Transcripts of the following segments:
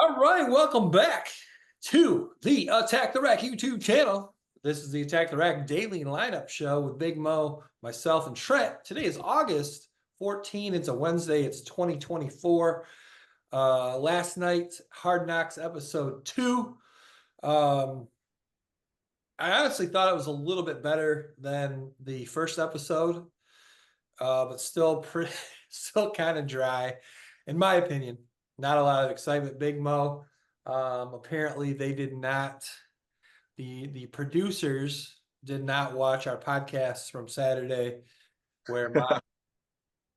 All right, welcome back to the Attack the Rack YouTube channel. This is the Attack the Rack daily lineup show with Big Mo, myself, and Trent. Today is August 14. It's a Wednesday. It's 2024. Last night, Hard Knocks episode 2. I honestly thought it was a little bit better than the first episode, but still still kind of dry, in my opinion. Not a lot of excitement. Big Mo. Apparently, they did not. The producers did not watch our podcasts from Saturday, where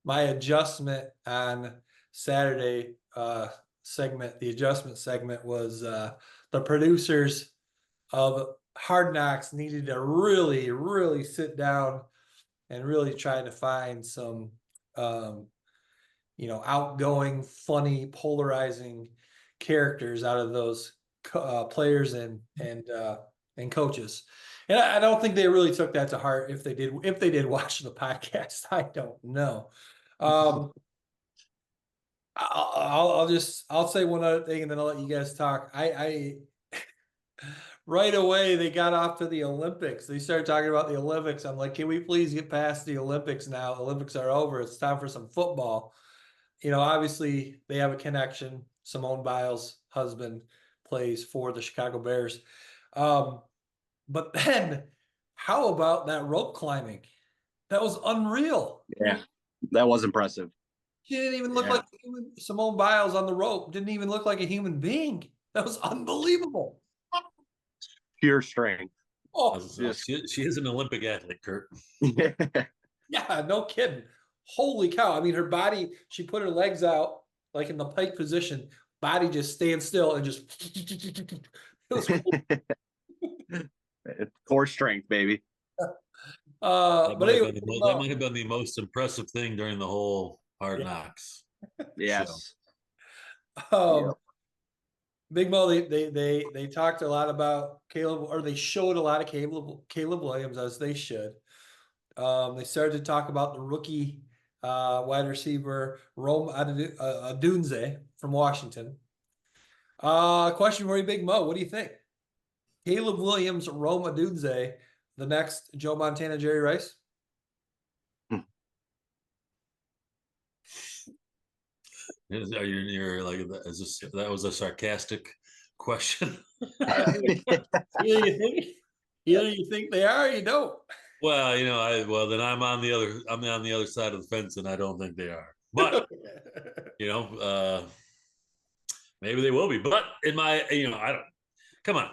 my adjustment on Saturday segment, the adjustment segment was the producers of Hard Knocks needed to really, really sit down and really try to find some outgoing, funny, polarizing characters out of those players and coaches. And I don't think they really took that to heart. If they did watch the podcast, I don't know. I'll say one other thing and then I'll let you guys talk. I right away they got off to the Olympics. They started talking about the Olympics. I'm like, can we please get past the Olympics now? Olympics are over. It's time for some football. Obviously they have a connection. Simone Biles' husband plays for the Chicago Bears. But then how about that rope climbing? That was unreal. Yeah, that was impressive. She didn't even look like Simone Biles on the rope. Didn't even look like a human being. That was unbelievable. Pure strength. Oh, she is an Olympic athlete, Kurt. Yeah, no kidding. Holy cow. I mean, her body, she put her legs out like in the pike position, body just stands still and just it was cool. Core strength, baby. But anyway, that might have been the most impressive thing during the whole Hard Knocks. Yes. Big Mo, they talked a lot about Caleb, or they showed a lot of Caleb Williams, as they should. They started to talk about the rookie wide receiver Rome Odunze from Washington. Question for you, Big Mo. What do you think? Caleb Williams, Rome Odunze, the next Joe Montana, Jerry Rice? You're like, that was a sarcastic question? Either you think they are, or you don't. Well, then I'm on the other side of the fence, and I don't think they are. But maybe they will be. But in my, I don't. Come on,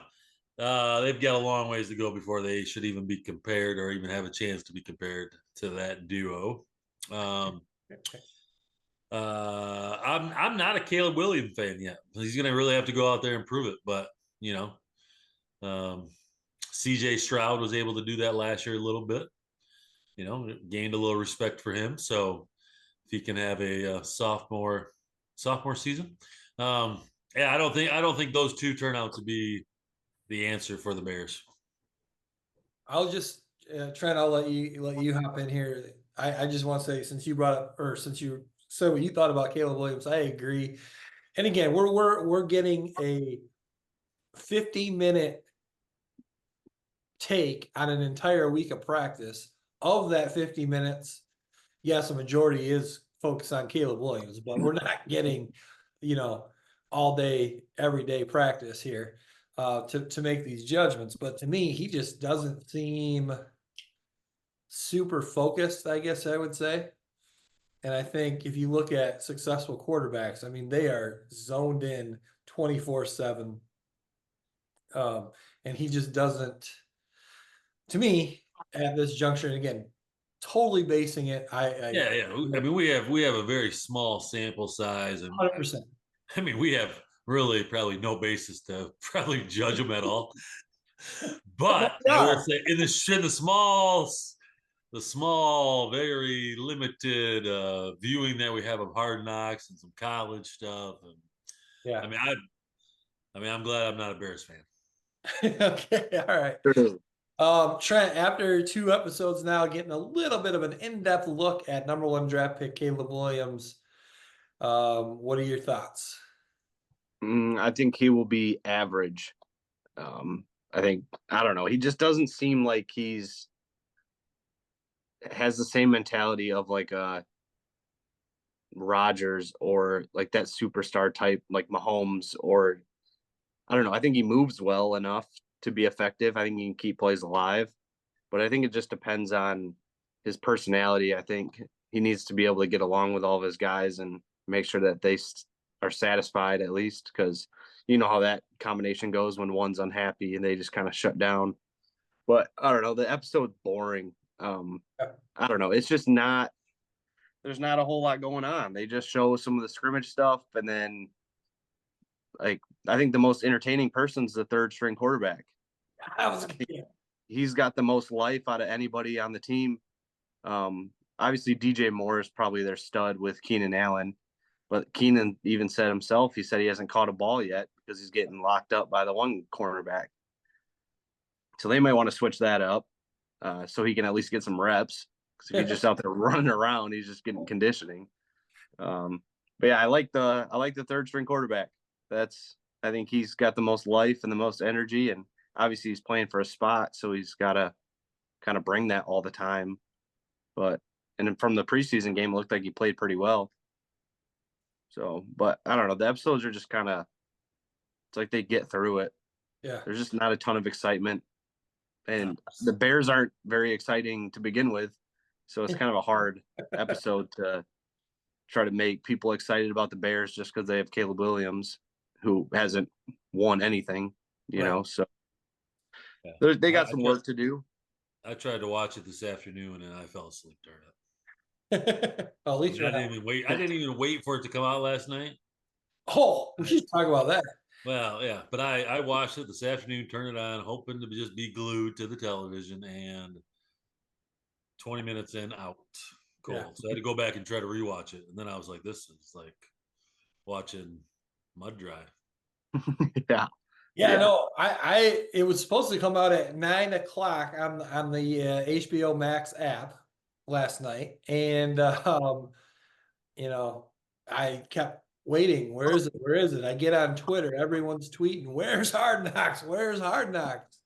they've got a long ways to go before they should even be compared, or even have a chance to be compared to that duo. I'm not a Caleb Williams fan yet. He's going to really have to go out there and prove it. But CJ Stroud was able to do that last year a little bit. Gained a little respect for him. So if he can have a sophomore season, I don't think those two turn out to be the answer for the Bears. I'll just Trent, I'll let you hop in here. I just want to say, since you brought up, or since you said what you thought about Caleb Williams, I agree. And again, we're getting a 50-minute take on an entire week of practice. Of that 50 minutes, yes, a majority is focused on Caleb Williams, but we're not getting, all day, every day practice here to make these judgments. But to me, he just doesn't seem super focused, I guess I would say. And I think if you look at successful quarterbacks, I mean, they are zoned in 24/7. And he just doesn't, to me, at this juncture, and again, totally basing it. I mean, we have a very small sample size, and 100%. I mean, we have really probably no basis to probably judge them at all. But I will say, in the small, very limited viewing that we have of Hard Knocks and some college stuff, and I'm glad I'm not a Bears fan. Okay, all right. Trent, after 2 episodes now, getting a little bit of an in-depth look at number 1 draft pick Caleb Williams, what are your thoughts? I think he will be average. I don't know. He just doesn't seem like has the same mentality of like a Rodgers or like that superstar type like Mahomes, or I don't know. I think he moves well enough to be effective. I think he can keep plays alive, but I think it just depends on his personality. I think he needs to be able to get along with all of his guys and make sure that they are satisfied at least, because you know how that combination goes when one's unhappy and they just kind of shut down. But I don't know. The episode's boring. I don't know. It's just not. There's not a whole lot going on. They just show some of the scrimmage stuff, and then like I think the most entertaining person's the third string quarterback. I was, He's got the most life out of anybody on the team. Obviously, DJ Moore is probably their stud with Keenan Allen, but Keenan even said himself, he said he hasn't caught a ball yet because he's getting locked up by the one cornerback. So they might want to switch that up so he can at least get some reps. Because if he's just out there running around, he's just getting conditioning. But yeah, I like the third string quarterback. I think he's got the most life and the most energy, and obviously he's playing for a spot, so he's got to kind of bring that all the time. But and from the preseason game, it looked like he played pretty well. So, but I don't know. The episodes are just kind of, it's like they get through it. yeah. There's just not a ton of excitement, and the Bears aren't very exciting to begin with, so it's kind of a hard episode to try to make people excited about the Bears just because they have Caleb Williams, who hasn't won anything, you know. So Yeah. they got some work to do. I tried to watch it this afternoon and I fell asleep during it. Well, at least I didn't even wait. I didn't even wait for it to come out last night. Oh, we should talk about that. Well, yeah, but I watched it this afternoon, turned it on, hoping to just be glued to the television, and 20 minutes in, out. Cool. Yeah. So I had to go back and try to rewatch it. And then I was like, this is like watching mud dry. Yeah. Yeah, no, it was supposed to come out at 9 o'clock on the HBO Max app last night, and you know, I kept waiting. Where is it? Where is it? I get on Twitter, everyone's tweeting, "Where's Hard Knocks? Where's Hard Knocks?"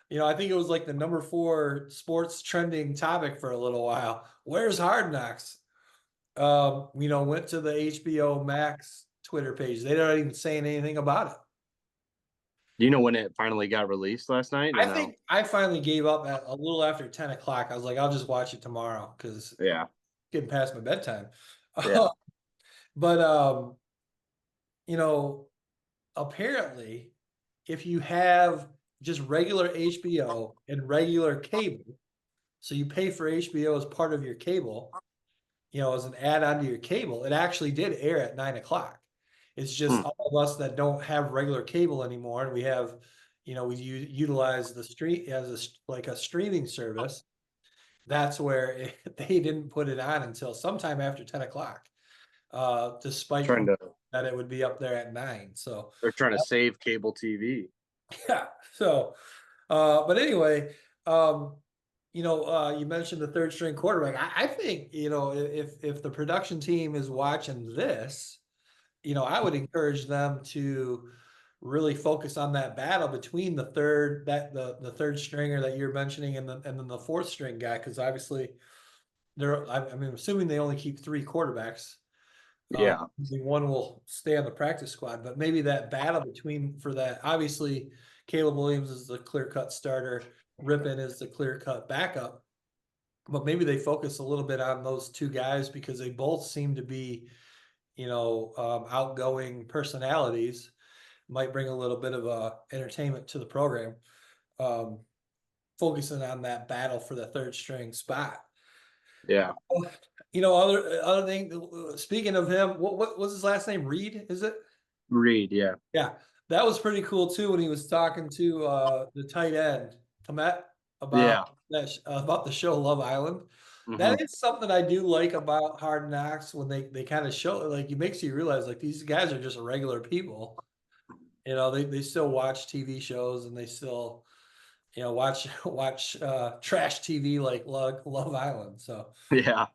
You know, I think it was like the number 4 sports trending topic for a little while. Where's Hard Knocks? You know, went to the HBO Max Twitter page. They're not even saying anything about it. Do you know when it finally got released last night? I think I finally gave up at a little after 10 o'clock. I was like, I'll just watch it tomorrow because yeah, getting past my bedtime. yeah. But you know, apparently, if you have just regular HBO and regular cable, so you pay for HBO as part of your cable, you know, as an add-on to your cable, it actually did air at 9 o'clock. It's just all of us that don't have regular cable anymore, and we have, you know, we utilize the street as like a streaming service. That's where they didn't put it on until sometime after 10 o'clock, despite that it would be up there at 9. So they're trying to save cable TV. yeah. So, but anyway, you know, you mentioned the third string quarterback. I think, you know, if the production team is watching this, you know, I would encourage them to really focus on that battle between the third stringer that you're mentioning and then the fourth string guy, because obviously I'm assuming they only keep 3 quarterbacks. Yeah. One will stay on the practice squad, but maybe that battle for that, obviously Caleb Williams is the clear-cut starter, Rippon is the clear-cut backup, but maybe they focus a little bit on those 2 guys because they both seem to be, you know, outgoing personalities, might bring a little bit of entertainment to the program, focusing on that battle for the third string spot. Yeah. You know, other thing, speaking of him, what was his last name? Reed, is it? Reed, yeah. Yeah, that was pretty cool too when he was talking to the tight end, Komet, about about the show Love Island. That is something I do like about Hard Knocks when they kind of show, like, it makes you realize like these guys are just regular people. You know, they still watch TV shows and they still, you know, watch trash TV like Love Island. So yeah.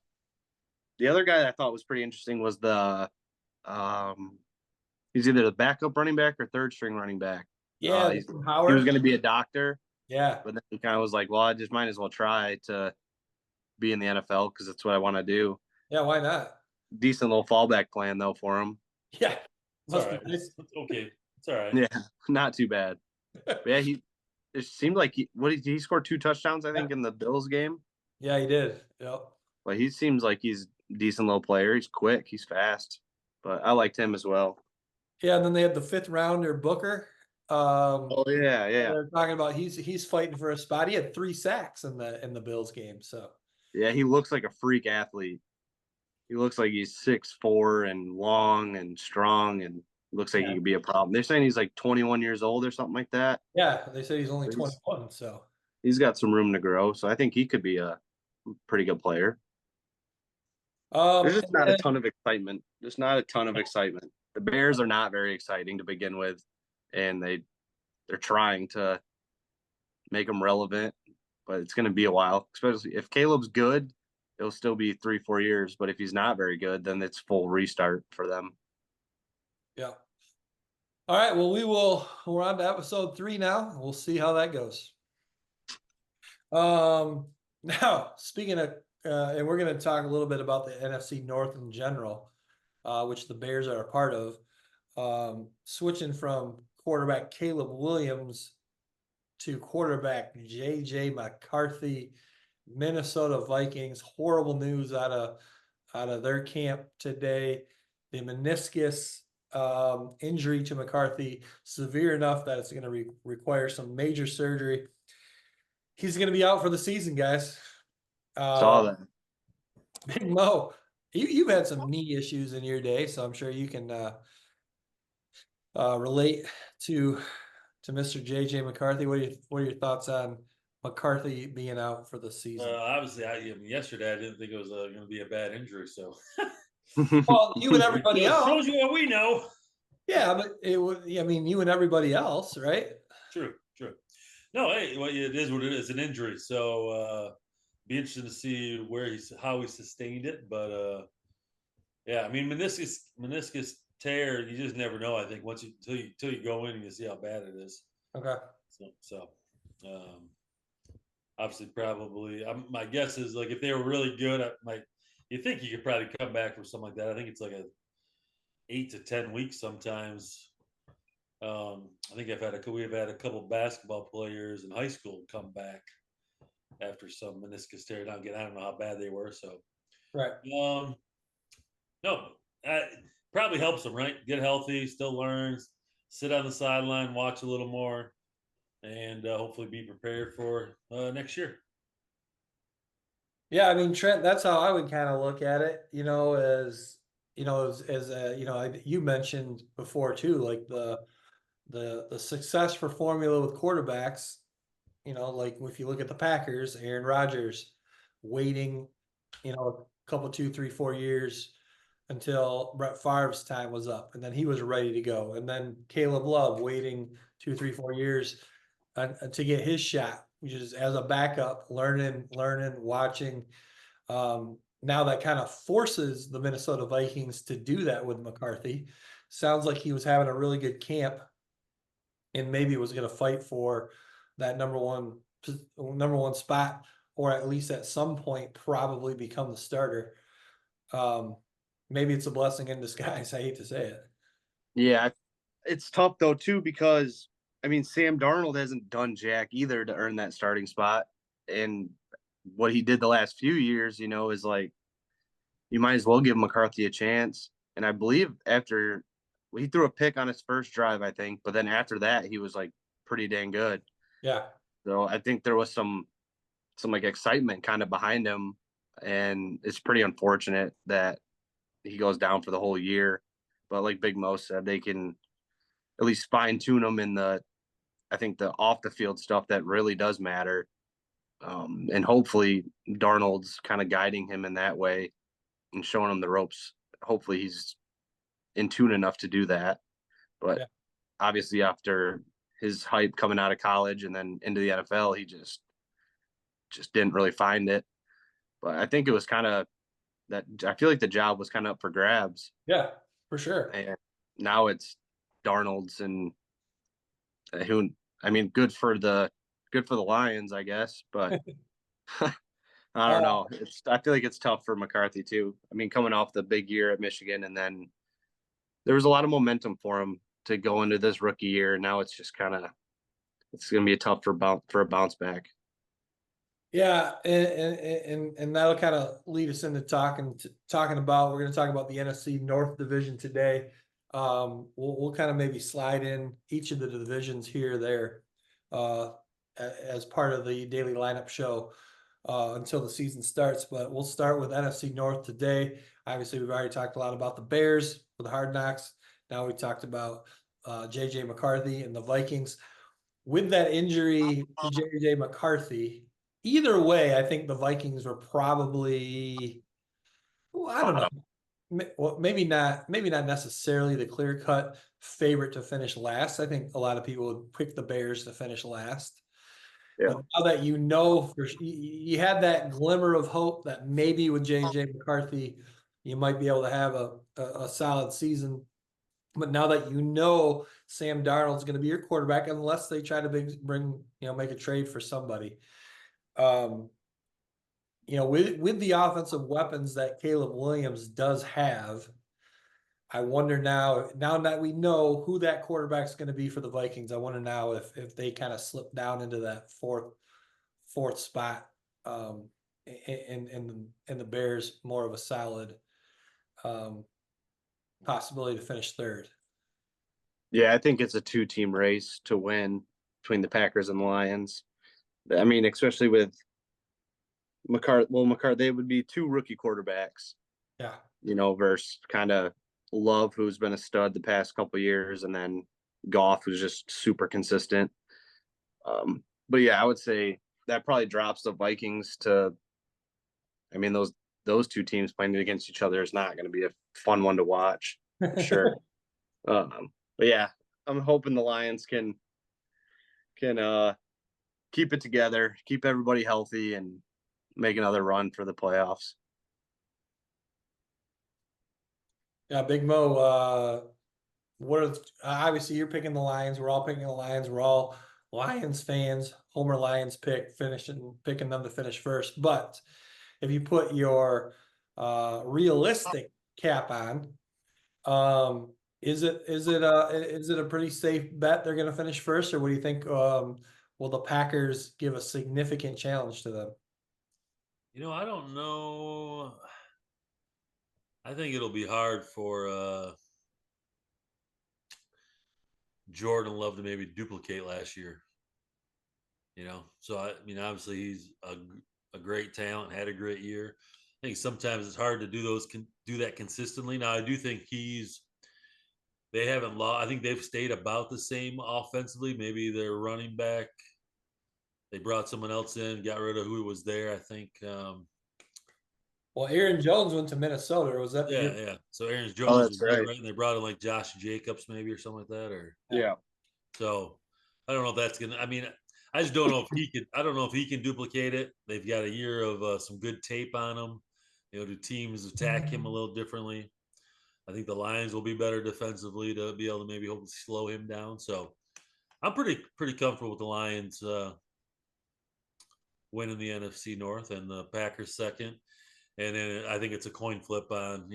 The other guy that I thought was pretty interesting was the He's either the backup running back or third string running back. Yeah, He was Howard. going to be a doctor, Yeah, but then he kind of was like, well, I just might as well try to be in the NFL because that's what I want to do. yeah. Why not? Decent little fallback plan though for him. Yeah, It's all must be right. nice. It's okay. It's all right. Yeah, not too bad. But yeah, it seemed like he scored 2 touchdowns, I Yeah, think, in the Bills game. yeah, he did. Yep. But he seems like he's a decent little player. He's quick, he's fast. But I liked him as well. Yeah, and then they had the fifth rounder Booker. Oh yeah, yeah. They're talking about he's fighting for a spot. He had 3 sacks in the Bills game. So Yeah, he looks like a freak athlete. He looks like he's 6'4" and long and strong and looks like he yeah, could be a problem. They're saying he's like 21 years old or something like that. yeah. They said he's only So 21. So he's got some room to grow. So I think he could be a pretty good player. There's just and not a then, ton of excitement. There's not a ton of excitement. The Bears are not very exciting to begin with, and they're trying to make them relevant, but it's going to be a while. Especially if Caleb's good, it'll still be 3-4 years. But if he's not very good, then it's full restart for them. yeah. All right. Well, we're on to episode 3 now. We'll see how that goes. Now speaking of, and we're going to talk a little bit about the NFC North in general, which the Bears are a part of. Switching from quarterback Caleb Williams to quarterback J.J. McCarthy, Minnesota Vikings. Horrible news out of their camp today. The meniscus injury to McCarthy severe enough that it's going to require some major surgery. He's going to be out for the season, guys. Saw that. Big Mo, you've had some knee issues in your day, so I'm sure you can relate to Mr. JJ McCarthy. What are your thoughts on McCarthy being out for the season? Obviously, yesterday I didn't think it was going to be a bad injury. So, Well, you and everybody else. Shows you what we know. Yeah, but it would. I mean, you and everybody else, right? True. No, hey, well, it is what it is. An injury. So, be interesting to see how he sustained it. But yeah, I mean, meniscus tear, you just never know. I think once till you go in and you see how bad it is. Okay. So obviously, probably. My guess is like if they were really good, you think you could probably come back from something like that. I think it's like 8 to 10 weeks sometimes. I think we have had a couple basketball players in high school come back after some meniscus tear. Now, again, I don't know how bad they were. So, Right. No, probably helps them, right? Get healthy, still learns, sit on the sideline, watch a little more, and hopefully be prepared for next year. Yeah, I mean, Trent, that's how I would kind of look at it. As you mentioned before too, like the successful formula with quarterbacks. Like if you look at the Packers, Aaron Rodgers waiting, a couple, 2, 3, 4 years until Brett Favre's time was up, and then he was ready to go. And then Caleb Love waiting 2, 3, 4 years to get his shot, which is as a backup, learning, watching. Now that kind of forces the Minnesota Vikings to do that with McCarthy. Sounds like he was having a really good camp, and maybe was going to fight for that number one spot, or at least at some point probably become the starter. Maybe it's a blessing in disguise. I hate to say it. Yeah, it's tough though too because I mean Sam Darnold hasn't done jack either to earn that starting spot, and what he did the last few years, is like you might as well give McCarthy a chance. And I believe after he threw a pick on his first drive, I think, but then after that he was like pretty dang good. Yeah. So I think there was some like excitement kind of behind him, and it's pretty unfortunate that he goes down for the whole year. But like Big Mo said, they can at least fine tune him in I think the off the field stuff that really does matter. And hopefully Darnold's kind of guiding him in that way and showing him the ropes. Hopefully he's in tune enough to do that. But Yeah. obviously after his hype coming out of college and then into the NFL, he just didn't really find it. But I think it was kind of that. I feel like the job was kind of up for grabs. Yeah, for sure. And now it's Darnold's and who I mean, good for the Lions, I guess, but I don't Uh, know. I feel like it's tough for McCarthy too. I mean, coming off the big year at Michigan, and then there was a lot of momentum for him to go into this rookie year. Now it's just it's going to be a tough for a bounce back. yeah, and that'll kind of lead us into talking about. We're going to talk about the NFC North division today. We'll kind of maybe slide in each of the divisions here or there, as part of the daily lineup show, until the season starts. But we'll start with NFC North today. Obviously, we've already talked a lot about the Bears for the Hard Knocks. Now we talked about JJ McCarthy and the Vikings. With that injury to JJ McCarthy, either way, I think the Vikings were probably, well, I don't know. Well, maybe not necessarily the clear-cut favorite to finish last. I think a lot of people would pick the Bears to finish last. Yeah. But now that you had that glimmer of hope that maybe with JJ McCarthy, you might be able to have a solid season. But now that you know Sam Darnold's going to be your quarterback, unless they try to make a trade for somebody, um, with the offensive weapons that Caleb Williams does have, I wonder now that we know who that quarterback's going to be for the Vikings, I wonder now if they kind of slip down into that fourth spot, and the Bears more of a solid possibility to finish third. Yeah, I think it's a two-team race to win between the Packers and the Lions. I mean, especially with McCarthy. Well, McCarthy, they would be two rookie quarterbacks, Yeah. versus kind of Love, who's been a stud the past couple of years, and then Goff, who's just super consistent. But yeah, I would say that probably drops the Vikings to. I mean, those two teams playing against each other is not going to be a fun one to watch for sure. But yeah, I'm hoping the Lions can keep it together, keep everybody healthy, and make another run for the playoffs. Yeah, Big Mo. Obviously you're picking the Lions. We're all picking the Lions. We're all Lions fans. Homer Lions picking them to finish first. But if you put your realistic cap on, is it a pretty safe bet they're going to finish first, or what do you think? Will the Packers give a significant challenge to them? I don't know. I think it'll be hard for Jordan Love to maybe duplicate last year. So I mean, obviously he's a great talent, had a great year. I think sometimes it's hard to do that consistently. Now I do think they haven't lost. I think they've stayed about the same offensively. Maybe their running back, they brought someone else in, got rid of who was there. I think. Well, Aaron Jones went to Minnesota. Or was that the Yeah, year? yeah. So Aaron Oh, Jones was that's there, right. right? And they brought in like Josh Jacobs, maybe, or something like that. Or Yeah. so I don't know if that's gonna. I mean, I just don't know if he could. I don't know if he can duplicate it. They've got a year of some good tape on him. Do teams attack him a little differently? I think the Lions will be better defensively to be able to maybe hopefully slow him down. So I'm pretty comfortable with the Lions winning the NFC North and the Packers second. And then I think it's a coin flip on,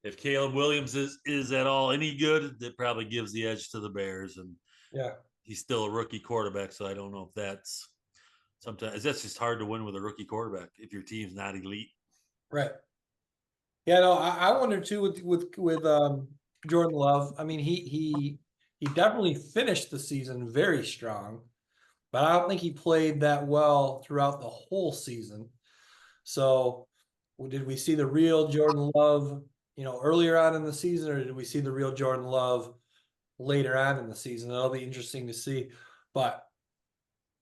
if Caleb Williams is at all any good, that probably gives the edge to the Bears. And Yeah. he's still a rookie quarterback, so I don't know if that's just hard to win with a rookie quarterback if your team's not elite. Right. Yeah, no, I wonder too with Jordan Love. I mean, he definitely finished the season very strong, but I don't think he played that well throughout the whole season. So, did we see the real Jordan Love, earlier on in the season, or did we see the real Jordan Love later on in the season? That'll be interesting to see. But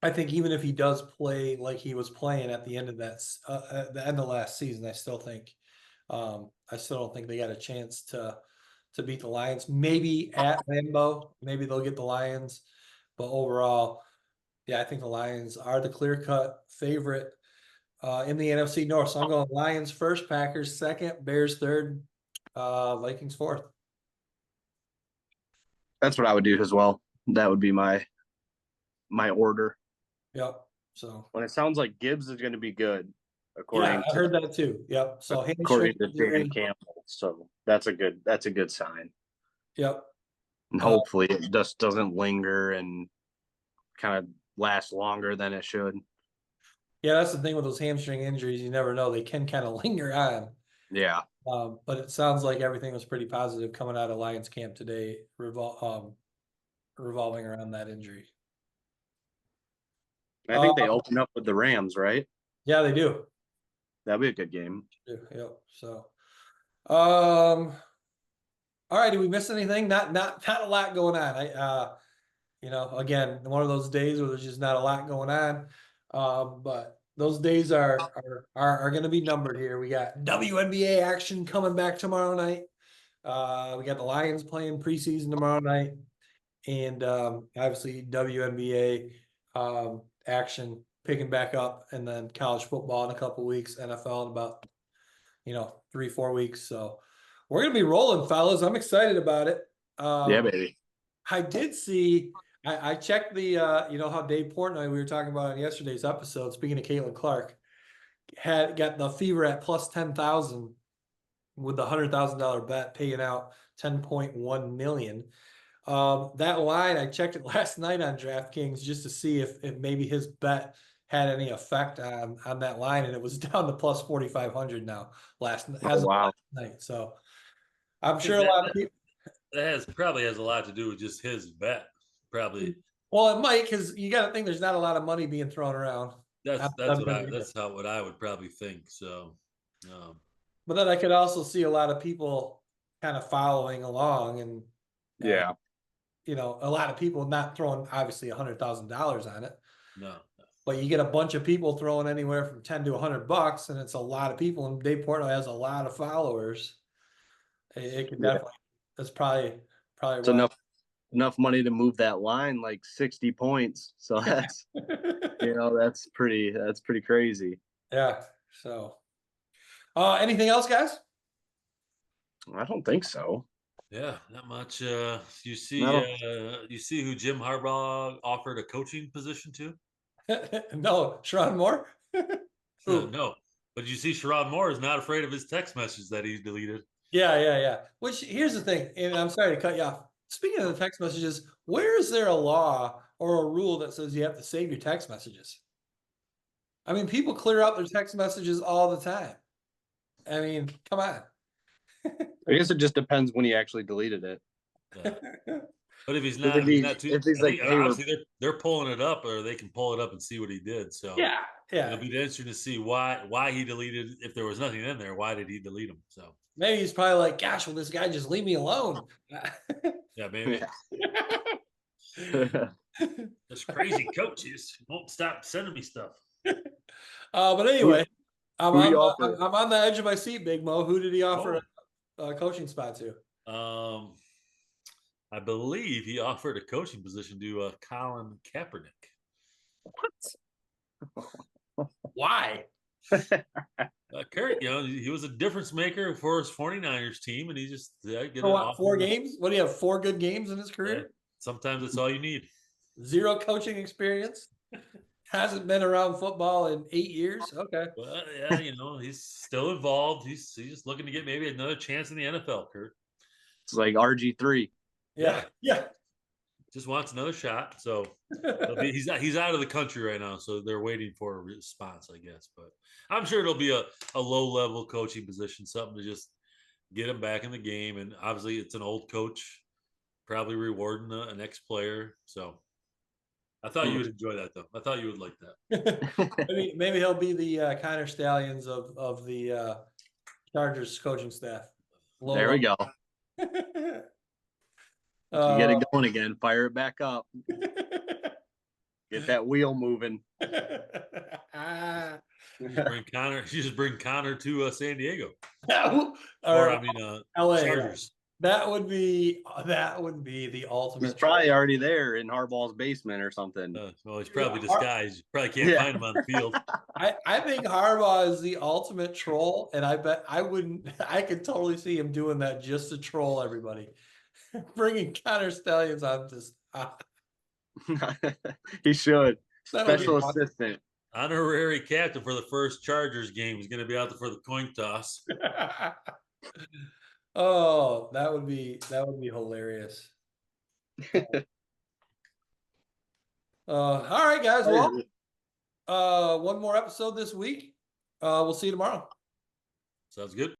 I think even if he does play like he was playing at the end of at the end of last season, I still don't think they got a chance to beat the Lions. Maybe at Lambeau, maybe they'll get the Lions, but overall, yeah, I think the Lions are the clear-cut favorite in the NFC North. So I'm going Lions first, Packers second, Bears third, Vikings fourth. That's what I would do as well. That would be my order. Yep. So When it sounds like Gibbs is going to be good, yeah, I heard that too. Yep. So hamstring according to Dan injury. Campbell. So that's a good sign. Yep. And hopefully it just doesn't linger and kind of last longer than it should. Yeah, that's the thing with those hamstring injuries. You never know; they can kind of linger on. Yeah. But it sounds like everything was pretty positive coming out of Lions camp today, revolving around that injury. I think they open up with the Rams, right? Yeah, they do. That'd be a good game. Yep. So, all right. Did we miss anything? Not a lot going on. Again, one of those days where there's just not a lot going on. But those days are going to be numbered here. We got WNBA action coming back tomorrow night. We got the Lions playing preseason tomorrow night, and obviously WNBA action picking back up, and then college football in a couple weeks, NFL in about 3-4 weeks. So we're gonna be rolling, fellas. I'm excited about it. Yeah, baby. I did see. I checked the how Dave Portnoy, we were talking about in yesterday's episode. Speaking of Caitlin Clark, got the fever at plus 10,000 with the $100,000 bet, paying out 10.1 million. That line, I checked it last night on DraftKings just to see if maybe his bet had any effect on that line, and it was down to plus 4,500 now last night. So I'm sure a lot of people. That probably has a lot to do with just his bet. Probably. Well, it might, because you got to think there's not a lot of money being thrown around. That's what I would probably think. So, but then I could also see a lot of people kind of following along, and yeah, a lot of people not throwing obviously $100,000 on it. No. But you get a bunch of people throwing anywhere from 10 to $100, and it's a lot of people. And Dave Portnoy has a lot of followers. It could definitely. That's probably it's enough money to move that line like 60 points. So that's that's pretty crazy. Yeah. So, anything else, guys? I don't think so. Yeah, not much. You see who Jim Harbaugh offered a coaching position to? No, Sherrod Moore. No, but you see, Sherrod Moore is not afraid of his text message that he deleted. Yeah. Which, here's the thing, and I'm sorry to cut you off. Speaking of the text messages, where is there a law or a rule that says you have to save your text messages? I mean, people clear out their text messages all the time. I mean, come on. I guess it just depends when he actually deleted it. Yeah. But if he's not, obviously they're pulling it up, or they can pull it up and see what he did. So yeah, it'll be interesting to see why he deleted. If there was nothing in there, why did he delete them? So maybe he's probably like, "Gosh, will this guy just leave me alone?" Yeah, maybe. This crazy coaches won't stop sending me stuff. But anyway, I'm on the edge of my seat, Big Mo. Who did he offer a coaching spot to? I believe he offered a coaching position to Colin Kaepernick. What? Why? Kurt, he was a difference maker for his 49ers team, and he just what, 4 games? What do you have? 4 good games in his career? Yeah, sometimes that's all you need. 0 coaching experience. Hasn't been around football in 8 years. Okay. Well, yeah, he's still involved. He's just looking to get maybe another chance in the NFL, Kurt. It's like RG3. Yeah. Just wants another shot. So he's out of the country right now, so they're waiting for a response, I guess. But I'm sure it'll be a low-level coaching position, something to just get him back in the game. And obviously, it's an old coach, probably rewarding an ex-player. So I thought you would enjoy that, though. I thought you would like that. maybe he'll be the Connor Stallions of the Chargers coaching staff. There we go. Get it going again. Fire it back up. Get that wheel moving. You just bring Connor to San Diego, LA. Chargers. That would be the ultimate. He's probably already there in Harbaugh's basement or something. Well, he's probably disguised. You probably can't find him on the field. I think Harbaugh is the ultimate troll, and I bet I could totally see him doing that just to troll everybody. bringing Connor Stallions on this. He should. That'll be Special fun. assistant. Honorary captain for the first Chargers game. He's going to be out there for the coin toss. Oh, that would be hilarious. All right, guys. Well, one more episode this week. We'll see you tomorrow. Sounds good.